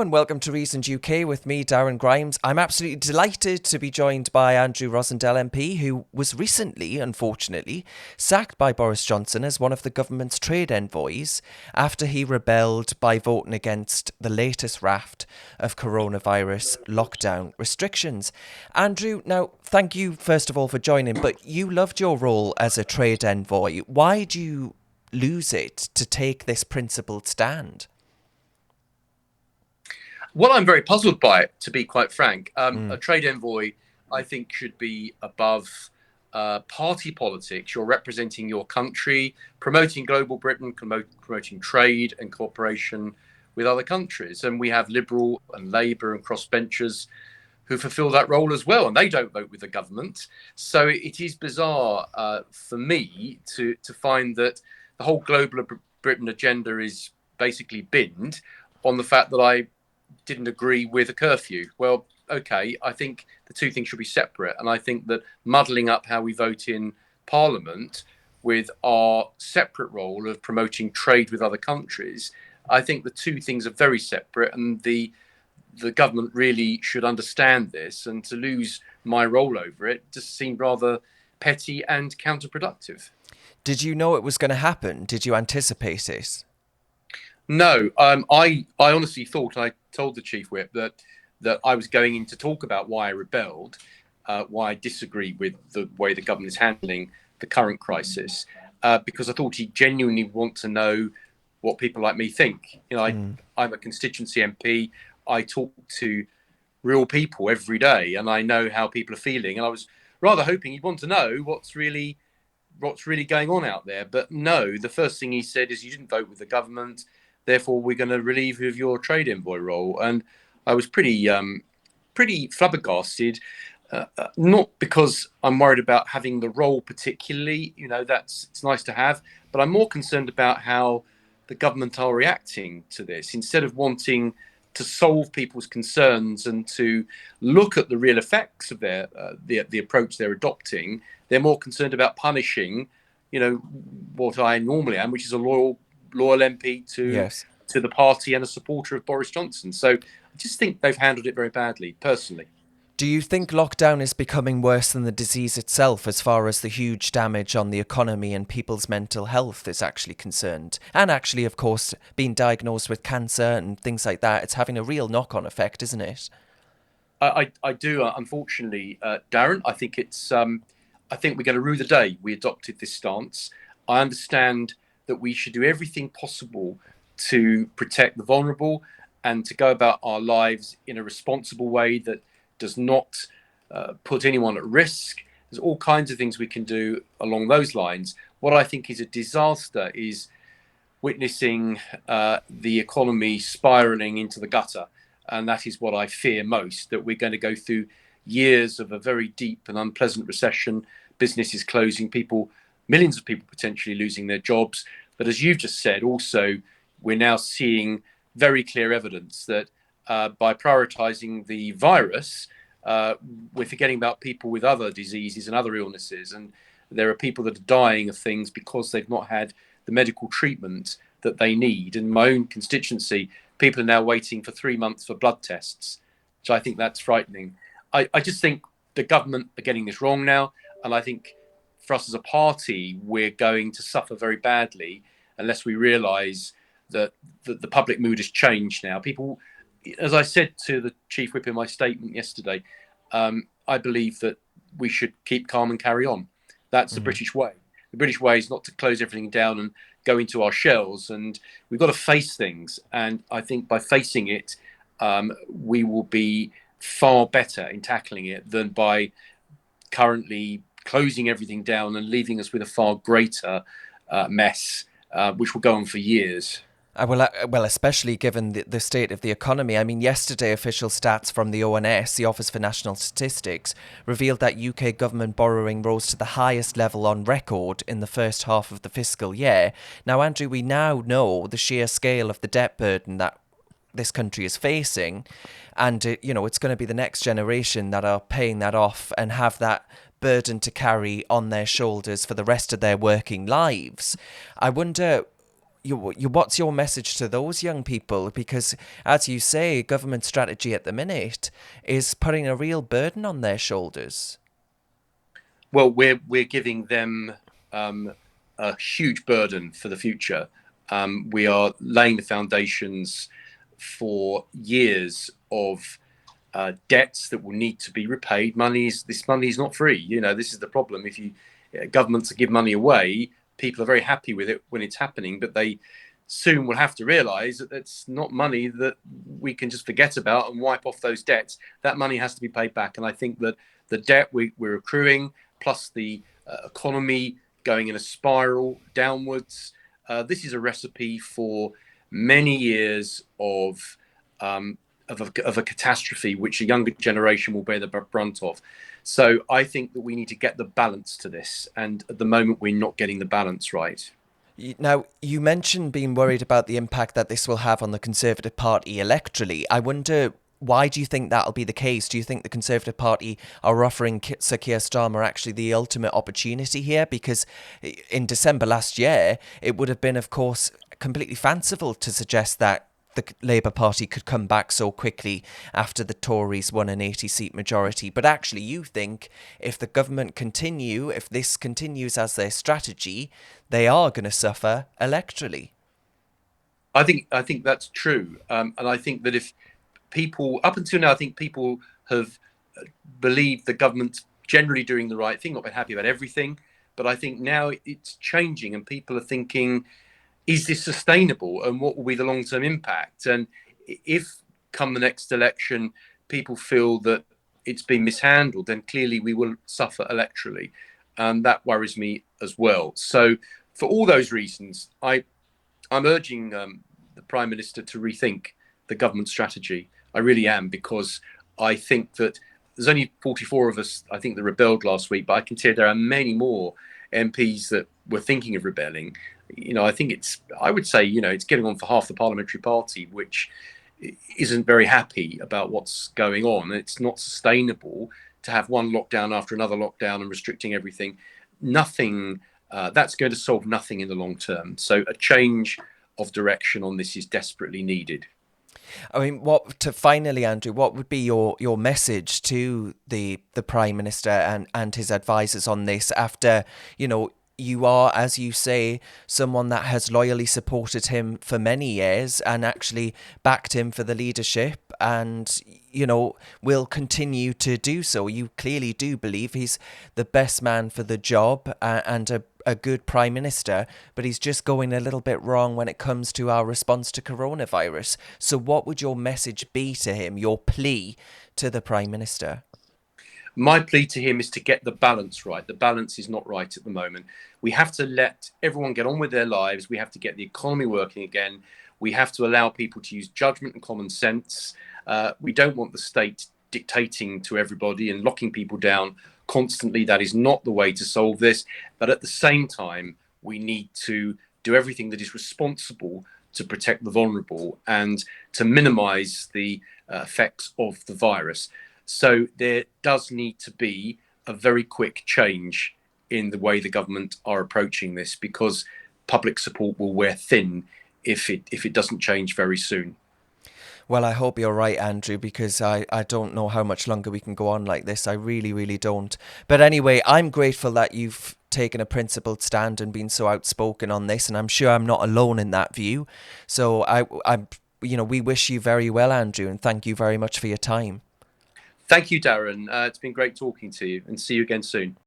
And welcome to Reasoned UK with me, Darren Grimes. I'm absolutely delighted to be joined by Andrew Rosindell MP, who was recently, unfortunately, sacked by Boris Johnson as one of the government's trade envoys after he rebelled by voting against the latest raft of coronavirus lockdown restrictions. Andrew, now, thank you first of all for joining, but you loved your role as a trade envoy. Why do you lose it to take this principled stand? Well, I'm very puzzled by it, to be quite frank. A trade envoy, I think, should be above party politics. You're representing your country, promoting global Britain, promoting trade and cooperation with other countries. And we have Liberal and Labour and crossbenchers who fulfil that role as well, and they don't vote with the government. So it is bizarre for me to find that the whole global Britain agenda is basically binned on the fact that I didn't agree with a curfew. Well, okay, I think the two things should be separate. And I think that muddling up how we vote in Parliament with our separate role of promoting trade with other countries, I think the two things are very separate. And the government really should understand this. And to lose my role over it just seemed rather petty and counterproductive. Did you know it was going to happen? Did you anticipate it? No, I honestly thought, I told the chief whip that I was going in to talk about why I rebelled, why I disagree with the way the government is handling the current crisis, because I thought he'd genuinely want to know what people like me think. You know, I'm a constituency MP. I talk to real people every day, and I know how people are feeling. And I was rather hoping he'd want to know what's really going on out there. But no, the first thing he said is, "You didn't vote with the government. Therefore, we're going to relieve you of your trade envoy role." And I was pretty flabbergasted, not because I'm worried about having the role particularly. You know, it's nice to have, but I'm more concerned about how the government are reacting to this. Instead of wanting to solve people's concerns and to look at the real effects of the approach they're adopting, they're more concerned about punishing, you know, what I normally am, which is a loyal MP to the party and a supporter of Boris Johnson. So I just think they've handled it very badly, personally. Do you think lockdown is becoming worse than the disease itself as far as the huge damage on the economy and people's mental health is actually concerned? And actually, of course, being diagnosed with cancer and things like that, it's having a real knock-on effect, isn't it? I do, unfortunately, Darren. I think I think we're going to rue the day we adopted this stance. I understand that we should do everything possible to protect the vulnerable and to go about our lives in a responsible way that does not put anyone at risk. There's all kinds of things we can do along those lines. What I think is a disaster is witnessing the economy spiraling into the gutter. And that is what I fear most, that we're going to go through years of a very deep and unpleasant recession, businesses closing, millions of people potentially losing their jobs. But as you've just said, also, we're now seeing very clear evidence that by prioritizing the virus, we're forgetting about people with other diseases and other illnesses. And there are people that are dying of things because they've not had the medical treatment that they need. In my own constituency, people are now waiting for 3 months for blood tests. So I think that's frightening. I just think the government are getting this wrong now. And I think for us as a party, we're going to suffer very badly unless we realise that the public mood has changed now. People, as I said to the chief whip in my statement yesterday, I believe that we should keep calm and carry on. That's the British way. The British way is not to close everything down and go into our shells. And we've got to face things. And I think by facing it, we will be far better in tackling it than by currently closing everything down and leaving us with a far greater mess, which will go on for years. Well, especially given the state of the economy. I mean, yesterday, official stats from the ONS, the Office for National Statistics, revealed that UK government borrowing rose to the highest level on record in the first half of the fiscal year. Now, Andrew, we now know the sheer scale of the debt burden that this country is facing. And, it's going to be the next generation that are paying that off and have that burden to carry on their shoulders for the rest of their working lives. I wonder, what's your message to those young people? Because, as you say, government strategy at the minute is putting a real burden on their shoulders. Well, we're giving them a huge burden for the future. We are laying the foundations for years of debts that will need to be repaid. This money is not free. This is the problem. If governments give money away, people are very happy with it when it's happening, but they soon will have to realise that it's not money that we can just forget about and wipe off those debts. That money has to be paid back, and I think that the debt we're accruing, plus the economy going in a spiral downwards, this is a recipe for many years of a catastrophe, which a younger generation will bear the brunt of. So I think that we need to get the balance to this, and at the moment we're not getting the balance right. Now, you mentioned being worried about the impact that this will have on the Conservative Party electorally. I wonder, why do you think that'll be the case? Do you think the Conservative Party are offering Sir Keir Starmer actually the ultimate opportunity here? Because in December last year, it would have been, of course, completely fanciful to suggest that the Labour Party could come back so quickly after the Tories won an 80-seat majority. But actually, you think if the government if this continues as their strategy, they are going to suffer electorally. I think that's true, and I think that if people, up until now, I think people have believed the government's generally doing the right thing, not been happy about everything, but I think now it's changing, and people are thinking, is this sustainable, and what will be the long-term impact? And if come the next election people feel that it's been mishandled, then clearly we will suffer electorally, and that worries me as well. So for all those reasons, I'm urging the Prime Minister to rethink the government strategy. I really am, because I think that there's only 44 of us, I think, that rebelled last week, but I can tell there are many more MPs that were thinking of rebelling. I think I would say, it's getting on for half the parliamentary party, which isn't very happy about what's going on. It's not sustainable to have one lockdown after another lockdown and restricting everything. Nothing, that's going to solve nothing in the long term. So a change of direction on this is desperately needed. I mean, finally, Andrew, what would be your message to the Prime Minister and his advisors on this after, you are, as you say, someone that has loyally supported him for many years and actually backed him for the leadership and, will continue to do so. You clearly do believe he's the best man for the job and a good Prime Minister, but he's just going a little bit wrong when it comes to our response to coronavirus. So what would your message be to him, your plea to the Prime Minister? My plea to him is to get the balance right. The balance is not right at the moment. We have to let everyone get on with their lives. We have to get the economy working again. We have to allow people to use judgment and common sense. We don't want the state dictating to everybody and locking people down constantly. That is not the way to solve this. But at the same time, we need to do everything that is responsible to protect the vulnerable and to minimize the effects of the virus. So there does need to be a very quick change in the way the government are approaching this, because public support will wear thin if it doesn't change very soon. Well, I hope you're right, Andrew, because I don't know how much longer we can go on like this. I really, really don't. But anyway, I'm grateful that you've taken a principled stand and been so outspoken on this, and I'm sure I'm not alone in that view. So we wish you very well, Andrew, and thank you very much for your time. Thank you, Darren. It's been great talking to you, and see you again soon.